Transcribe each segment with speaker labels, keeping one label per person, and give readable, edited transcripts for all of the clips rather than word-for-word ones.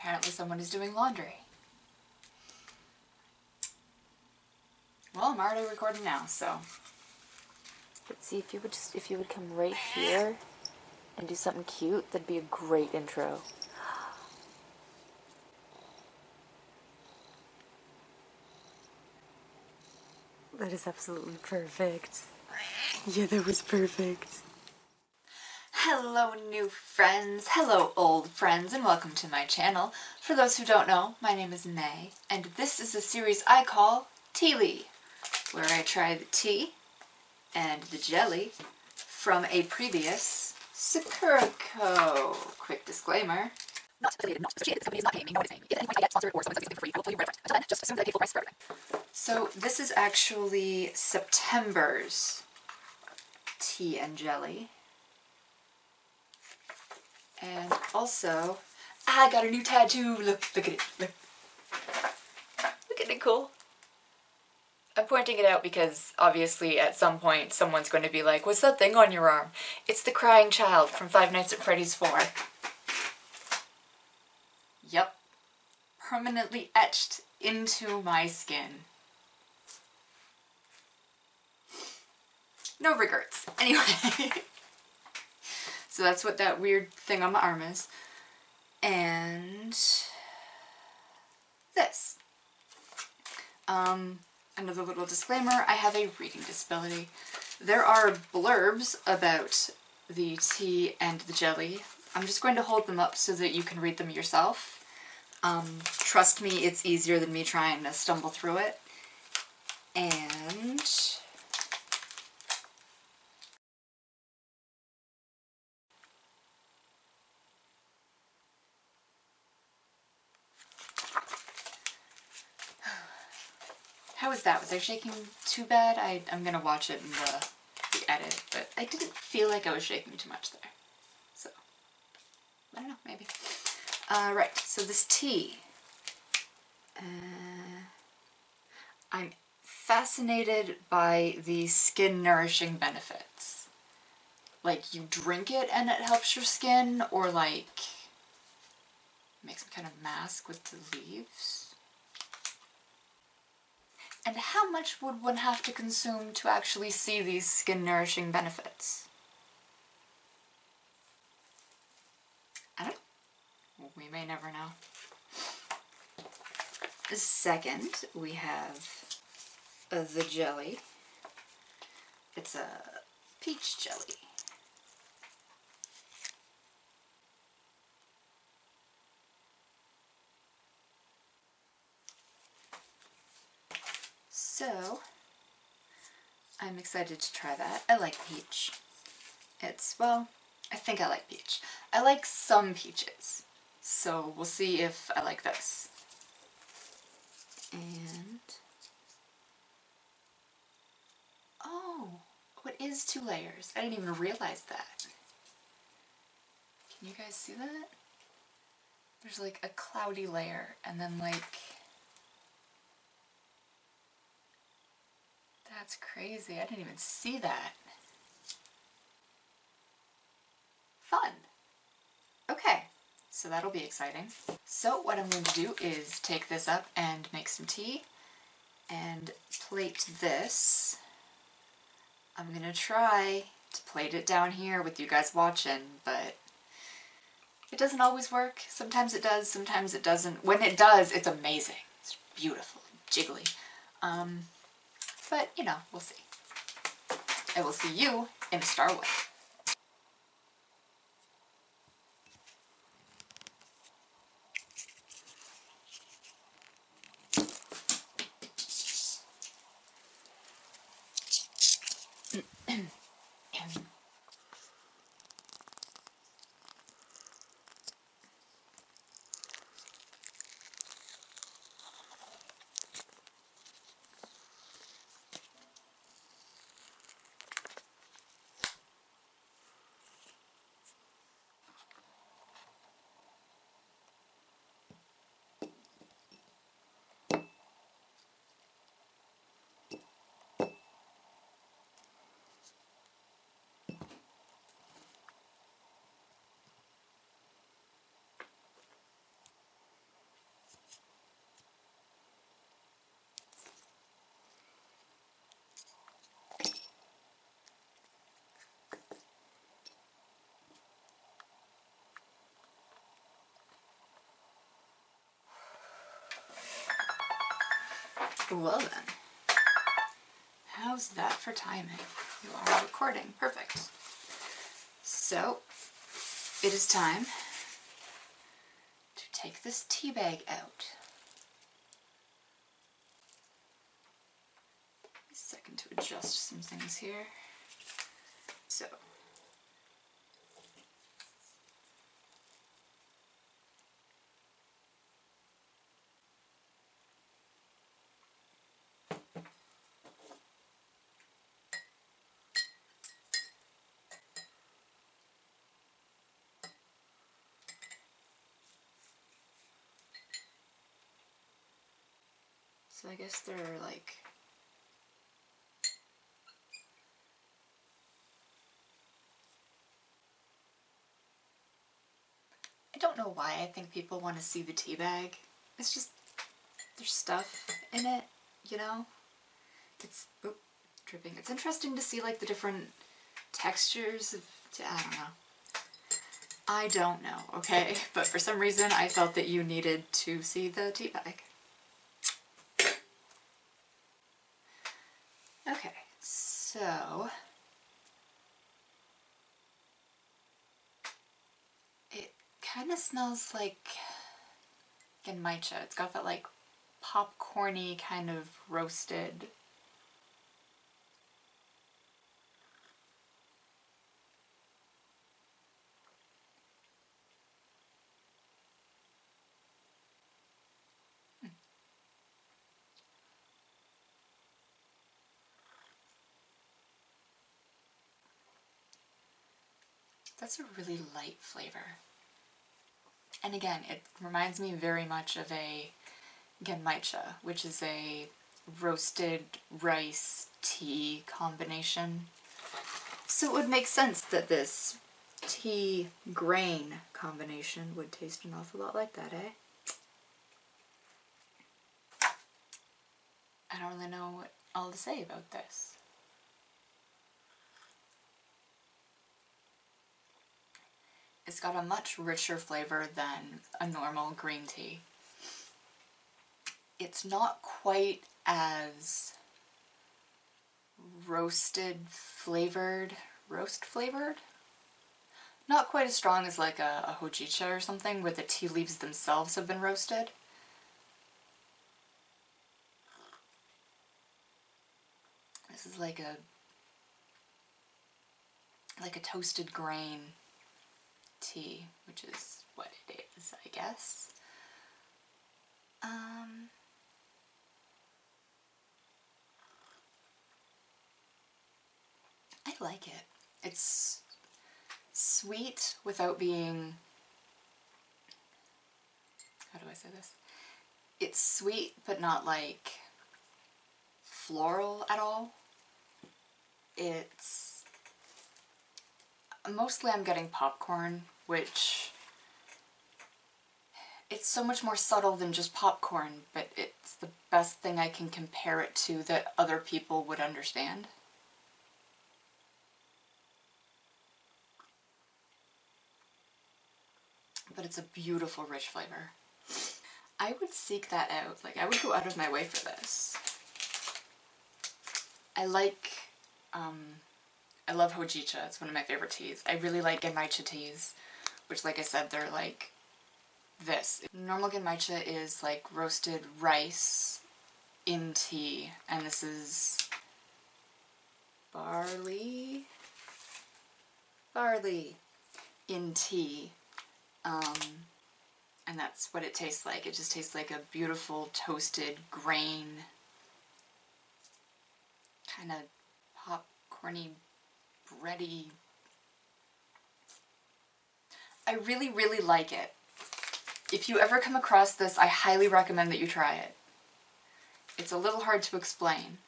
Speaker 1: Apparently someone is doing laundry. Well, I'm already recording now, so.
Speaker 2: But see, if you would come right here and do something cute, that'd be a great intro. That is absolutely perfect. Yeah, that was perfect.
Speaker 1: Hello new friends, hello old friends, and welcome to my channel. For those who don't know, my name is May, and this is a series I call Teally, where I try the tea and the jelly from a previous Sakuraco. Quick disclaimer. Not affiliated, not associated. This company is not paying me, nor is paying me. If at any point I get sponsored or someone says something for free, I will tell you right up front. Until then, just assume that I pay full price for everything. So this is actually Septrmbers tea and jelly. And also, I got a new tattoo. Look at it. Look at it, cool. I'm pointing it out because obviously at some point someone's going to be like, what's that thing on your arm? It's the crying child from Five Nights at Freddy's 4. Yep. Permanently etched into my skin. No regrets. Anyway. So that's what that weird thing on my arm is. And this. Another little disclaimer, I have a reading disability. There are blurbs about the tea and the jelly. I'm just going to hold them up so that you can read them yourself. Trust me, it's easier than me trying to stumble through it. And how was that? Was I shaking too bad? I'm gonna watch it in the edit, but I didn't feel like I was shaking too much there. So, I don't know, maybe. Right, so this tea. I'm fascinated by the skin nourishing benefits. Like, you drink it and it helps your skin, or like, make some kind of mask with the leaves? And how much would one have to consume to actually see these skin-nourishing benefits? I don't know. We may never know. Second, we have the jelly. It's a peach jelly. So, I'm excited to try that. I like peach. Well, I think I like peach. I like some peaches. So we'll see if I like this. And, oh, it is 2 layers. I didn't even realize that. Can you guys see that? There's like a cloudy layer and then like, that's crazy. I didn't even see that. Fun. Okay, so that'll be exciting. So what I'm going to do is take this up and make some tea and plate this. I'm gonna try to plate it down here with you guys watching, but it doesn't always work. Sometimes it does, sometimes it doesn't. When it does, it's amazing. It's beautiful, jiggly. But, you know, we'll see. I will see you in a Star Wars. Well then, how's that for timing? You are recording. Perfect. So, it is time to take this tea bag out. A second to adjust some things here. So I guess they're like I don't know why I think people want to see the tea bag. It's just there's stuff in it, you know? It's dripping. It's interesting to see like the different textures of I don't know, okay? But for some reason I felt that you needed to see the tea bag. Okay, so it kind of smells like genmaicha. It's got that like popcorny kind of roasted. That's a really light flavor. And again, it reminds me very much of a genmaicha, which is a roasted rice tea combination. So it would make sense that this tea grain combination would taste an awful lot like that, eh? I don't really know what all to say about this. It's got a much richer flavor than a normal green tea. It's not quite as roast flavored? Not quite as strong as like a hojicha or something where the tea leaves themselves have been roasted. This is like a toasted grain tea, which is what it is, I guess. I like it. It's sweet without being, how do I say this? It's sweet but not like floral at all. It's mostly I'm getting popcorn, which it's so much more subtle than just popcorn, but it's the best thing I can compare it to that other people would understand. But it's a beautiful, rich flavor. I would seek that out. Like, I would go out of my way for this. I love hojicha. It's one of my favorite teas. I really like genmaicha teas, which, like I said, they're like this. Normal genmaicha is like roasted rice in tea, and this is barley in tea. And that's what it tastes like. It just tastes like a beautiful toasted grain, kind of popcorny, bready. I really, really like it. If you ever come across this, I highly recommend that you try it. It's a little hard to explain,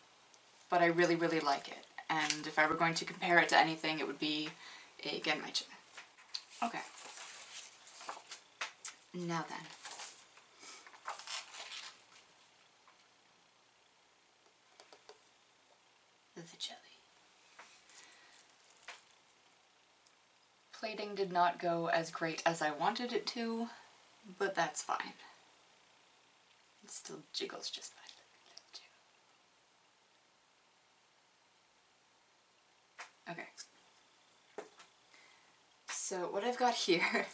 Speaker 1: but I really, really like it. And if I were going to compare it to anything, it would be a genmaicha. Okay. Now then. The jelly. Plating did not go as great as I wanted it to, but that's fine. It still jiggles just fine. Okay. So what I've got here,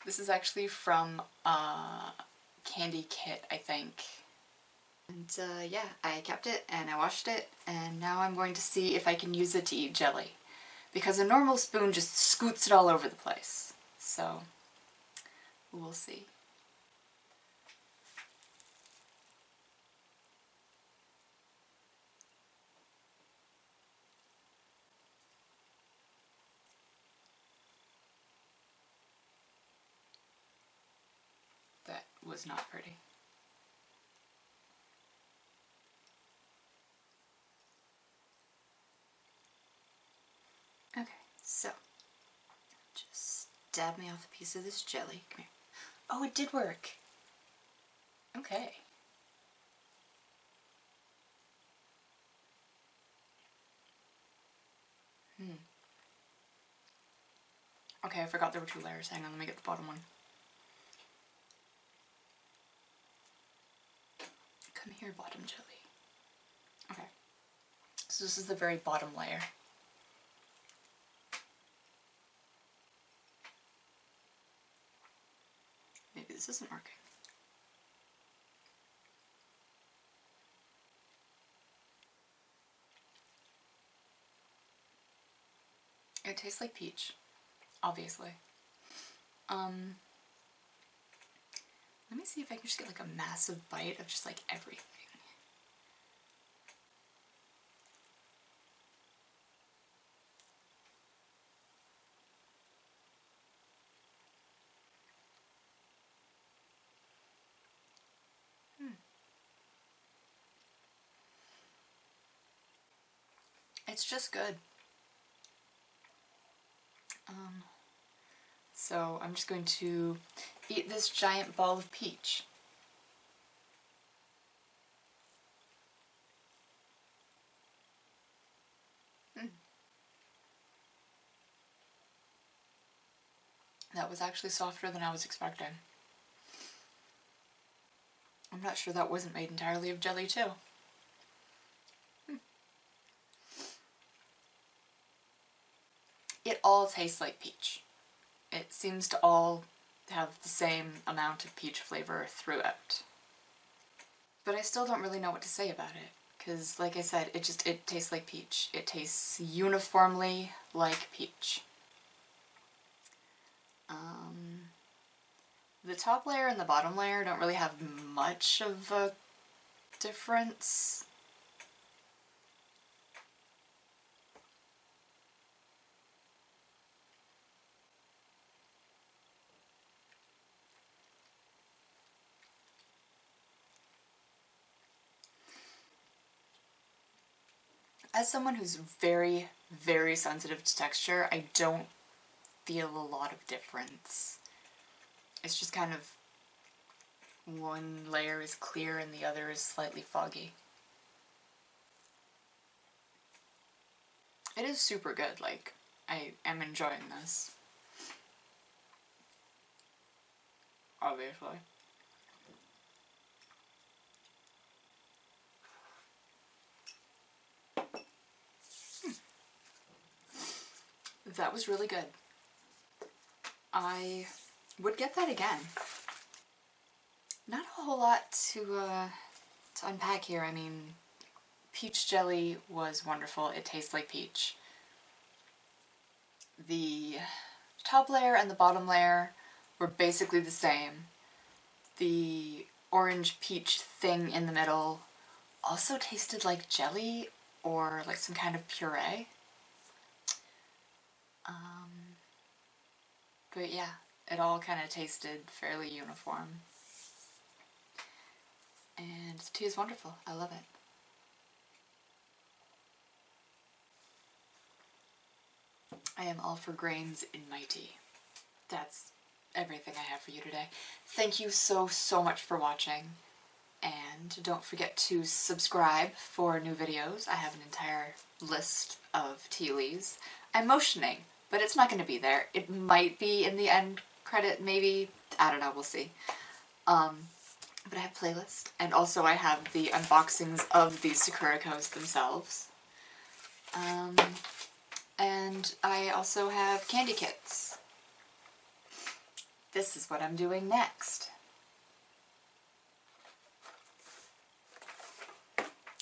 Speaker 1: this is actually from a candy kit, I think. And yeah, I kept it and I washed it, and now I'm going to see if I can use it to eat jelly. Because a normal spoon just scoots it all over the place. So, we'll see. That was not pretty. Okay, so just dab me off a piece of this jelly. Come here. Oh, it did work. Okay. Okay, I forgot there were 2 layers. Hang on, let me get the bottom one. Come here, bottom jelly. Okay. So this is the very bottom layer. Maybe this isn't working. It tastes like peach, obviously. Let me see if I can just get like a massive bite of just like everything. It's just good. So I'm just going to eat this giant ball of peach. That was actually softer than I was expecting. I'm not sure that wasn't made entirely of jelly too. It all tastes like peach. It seems to all have the same amount of peach flavor throughout. But I still don't really know what to say about it, because like I said, it tastes like peach. It tastes uniformly like peach. The top layer and the bottom layer don't really have much of a difference. As someone who's very, very sensitive to texture, I don't feel a lot of difference. It's just kind of one layer is clear and the other is slightly foggy. It is super good, like, I am enjoying this. Obviously. That was really good. I would get that again. Not a whole lot to unpack here. I mean, peach jelly was wonderful. It tastes like peach. The top layer and the bottom layer were basically the same. The orange peach thing in the middle also tasted like jelly or like some kind of puree. But yeah, it all kind of tasted fairly uniform. And the tea is wonderful. I love it. I am all for grains in my tea. That's everything I have for you today. Thank you so much for watching. And don't forget to subscribe for new videos. I have an entire list of Teallys. I'm motioning, but it's not going to be there. It might be in the end credit, maybe. I don't know, we'll see. But I have a playlist, and also I have the unboxings of the Sakuracos themselves. And I also have candy kits. This is what I'm doing next.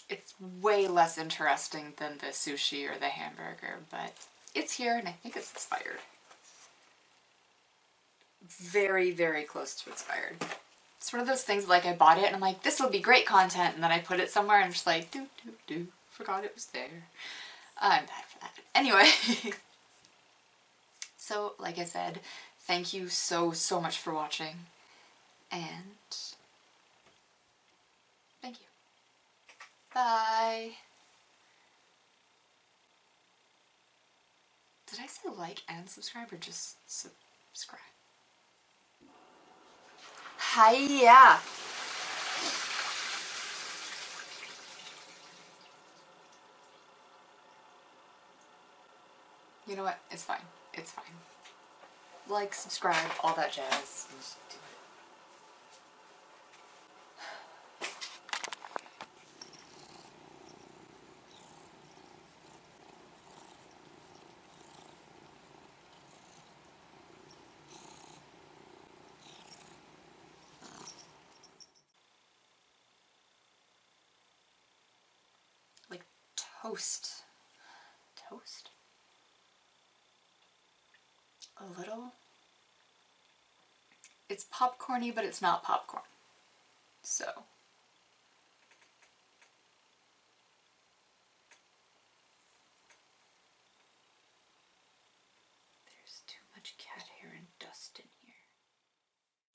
Speaker 1: It's way less interesting than the sushi or the hamburger, but it's here and I think it's expired. Very, very close to expired. It's one of those things like I bought it and I'm like, this will be great content, and then I put it somewhere and I'm just like, forgot it was there. I'm bad for that. Anyway, so like I said, thank you so much for watching, and thank you. Bye. Did I say like and subscribe or just subscribe? Hiya! You know what? It's fine. It's fine. Like, subscribe, all that jazz. Just do it. Like toast. Toast? A little? It's popcorny, but it's not popcorn. So